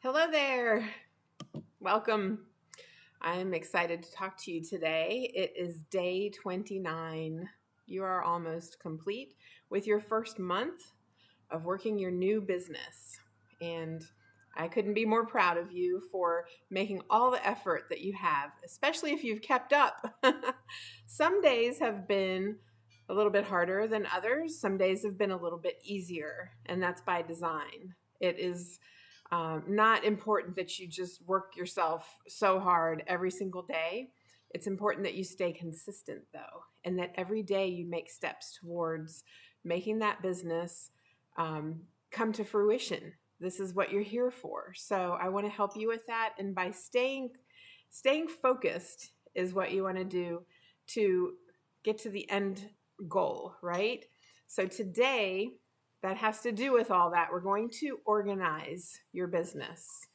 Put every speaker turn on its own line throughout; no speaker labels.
Hello there. Welcome. I'm excited to talk to you today. It is day 29. You are almost complete with your first month of working your new business. And I couldn't be more proud of you for making all the effort that you have, especially if you've kept up. Some days have been a little bit harder than others. Some days have been a little bit easier, and that's by design. It is not important that you just work yourself so hard every single day. It's important that you stay consistent, though, and that every day you make steps towards making that business come to fruition. This is what you're here for. So I want to help you with that. And by staying focused is what you want to do to get to the end goal, right? So today, that has to do with all that. We're going to organize your business.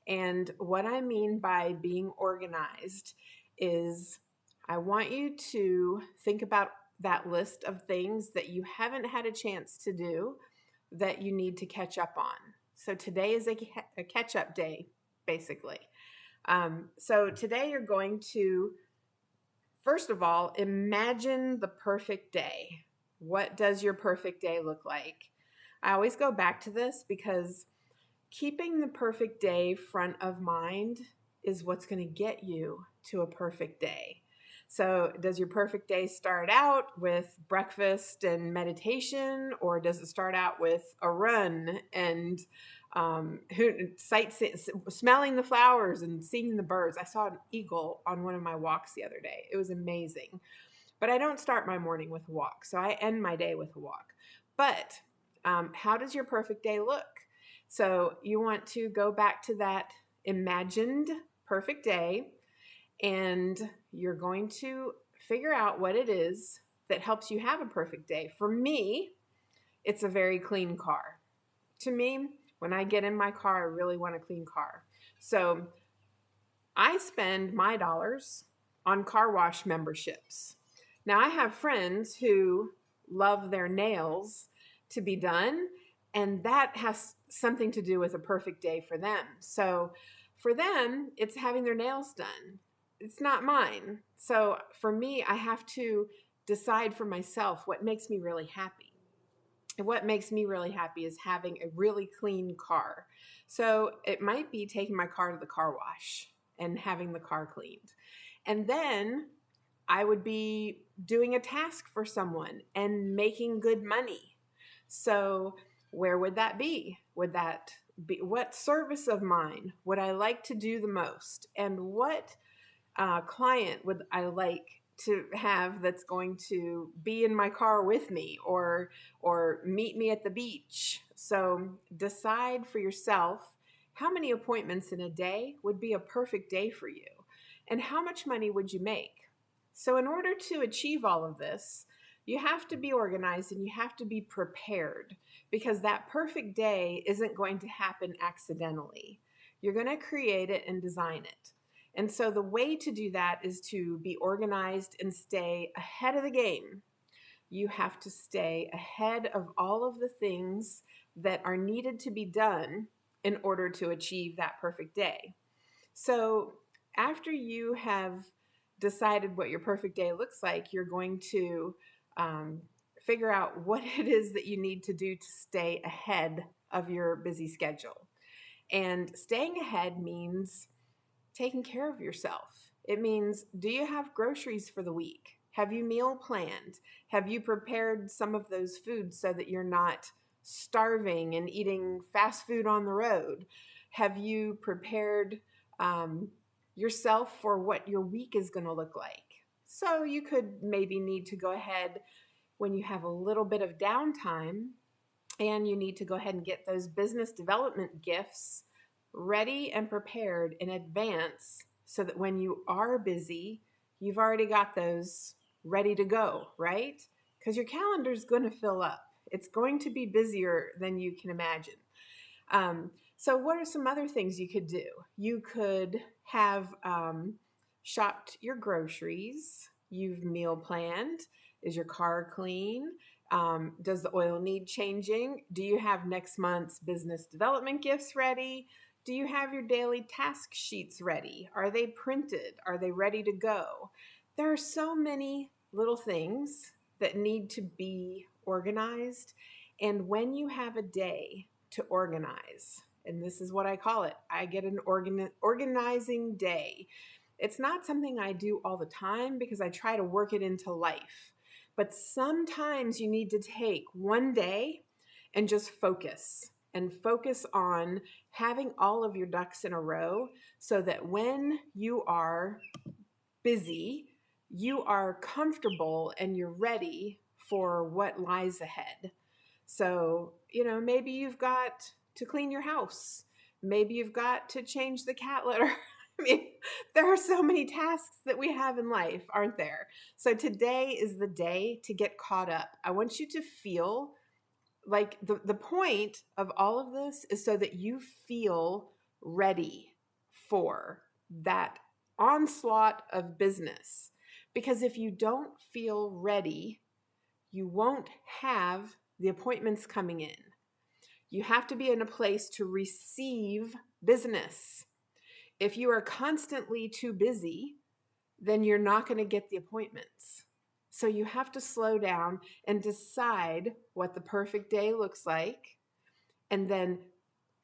And what I mean by being organized is I want you to think about that list of things that you haven't had a chance to do that you need to catch up on. So today is a catch up day, basically. So today you're going to, first of all, imagine the perfect day. What does your perfect day look like? I always go back to this because keeping the perfect day front of mind is what's going to get you to a perfect day. So does your perfect day start out with breakfast and meditation, or does it start out with a run and smelling the flowers and seeing the birds? I saw an eagle on one of my walks the other day. It was amazing. But I don't start my morning with a walk, so I end my day with a walk. But how does your perfect day look? So you want to go back to that imagined perfect day, and you're going to figure out what it is that helps you have a perfect day. For me, it's a very clean car. To me, when I get in my car, I really want a clean car. So I spend my dollars on car wash memberships. Now, I have friends who love their nails to be done, and that has something to do with a perfect day for them. So for them, it's having their nails done. It's not mine. So for me, I have to decide for myself what makes me really happy. And what makes me really happy is having a really clean car. So it might be taking my car to the car wash and having the car cleaned. And then I would be doing a task for someone and making good money. So where would that be? Would that be what service of mine would I like to do the most? And what client would I like to have that's going to be in my car with me or meet me at the beach? So decide for yourself how many appointments in a day would be a perfect day for you, and how much money would you make? So in order to achieve all of this, you have to be organized and you have to be prepared, because that perfect day isn't going to happen accidentally. You're going to create it and design it. And so the way to do that is to be organized and stay ahead of the game. You have to stay ahead of all of the things that are needed to be done in order to achieve that perfect day. So after you have decided what your perfect day looks like, you're going to figure out what it is that you need to do to stay ahead of your busy schedule. And staying ahead means taking care of yourself. It means, do you have groceries for the week? Have you meal planned? Have you prepared some of those foods so that you're not starving and eating fast food on the road? Have you prepared yourself for what your week is going to look like? So you could maybe need to go ahead when you have a little bit of downtime, and you need to go ahead and get those business development gifts ready and prepared in advance so that when you are busy, you've already got those ready to go, right? Because your calendar is going to fill up. It's going to be busier than you can imagine. So what are some other things you could do? You could have shopped your groceries. You've meal planned. Is your car clean? Does the oil need changing? Do you have next month's business development gifts ready? Do you have your daily task sheets ready? Are they printed? Are they ready to go? There are so many little things that need to be organized. And when you have a day to organize, and this is what I call it, I get an organizing day. It's not something I do all the time because I try to work it into life. But sometimes you need to take one day and just focus on having all of your ducks in a row so that when you are busy, you are comfortable and you're ready for what lies ahead. So, maybe you've got to clean your house. Maybe you've got to change the cat litter. I mean, there are so many tasks that we have in life, aren't there? So today is the day to get caught up. I want you to feel like the point of all of this is so that you feel ready for that onslaught of business. Because if you don't feel ready, you won't have the appointments coming in. You have to be in a place to receive business. If you are constantly too busy, then you're not going to get the appointments. So you have to slow down and decide what the perfect day looks like, and then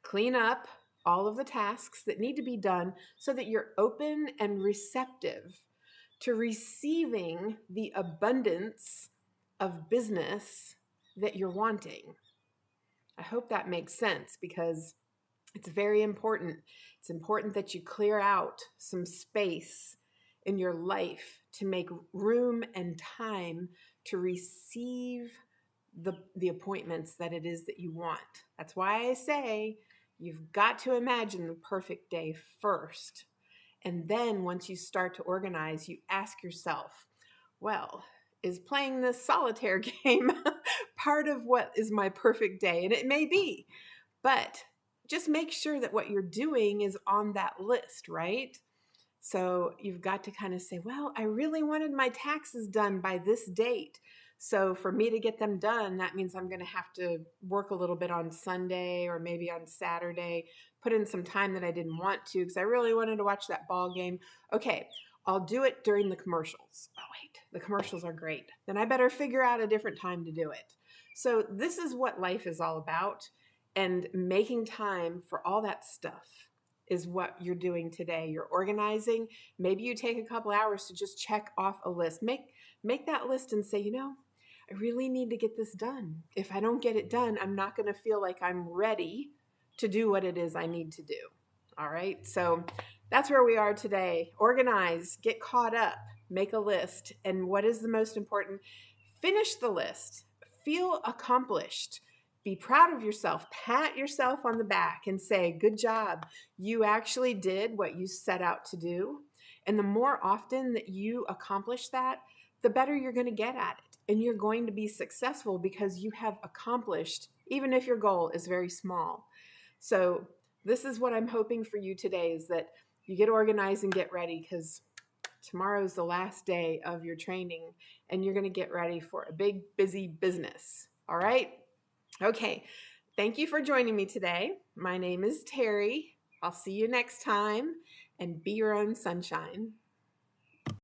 clean up all of the tasks that need to be done so that you're open and receptive to receiving the abundance of business that you're wanting. I hope that makes sense because it's very important. It's important that you clear out some space in your life to make room and time to receive the appointments that it is that you want. That's why I say you've got to imagine the perfect day first. And then once you start to organize, you ask yourself, well, is playing this solitaire game part of what is my perfect day? And it may be, but just make sure that what you're doing is on that list, right? So you've got to kind of say, well, I really wanted my taxes done by this date. So for me to get them done, that means I'm going to have to work a little bit on Sunday or maybe on Saturday, put in some time that I didn't want to because I really wanted to watch that ball game. Okay, I'll do it during the commercials. Oh, wait, the commercials are great. Then I better figure out a different time to do it. So this is what life is all about. And making time for all that stuff is what you're doing today. You're organizing. Maybe you take a couple hours to just check off a list. Make that list and say, I really need to get this done. If I don't get it done, I'm not going to feel like I'm ready to do what it is I need to do. All right. So that's where we are today. Organize, get caught up, make a list. And what is the most important? Finish the list. Feel accomplished. Be proud of yourself. Pat yourself on the back and say, good job. You actually did what you set out to do. And the more often that you accomplish that, the better you're going to get at it. And you're going to be successful because you have accomplished, even if your goal is very small. So this is what I'm hoping for you today is that you get organized and get ready because tomorrow's the last day of your training and you're going to get ready for a big, busy business. All right? Okay. Thank you for joining me today. My name is Terry. I'll see you next time and be your own sunshine.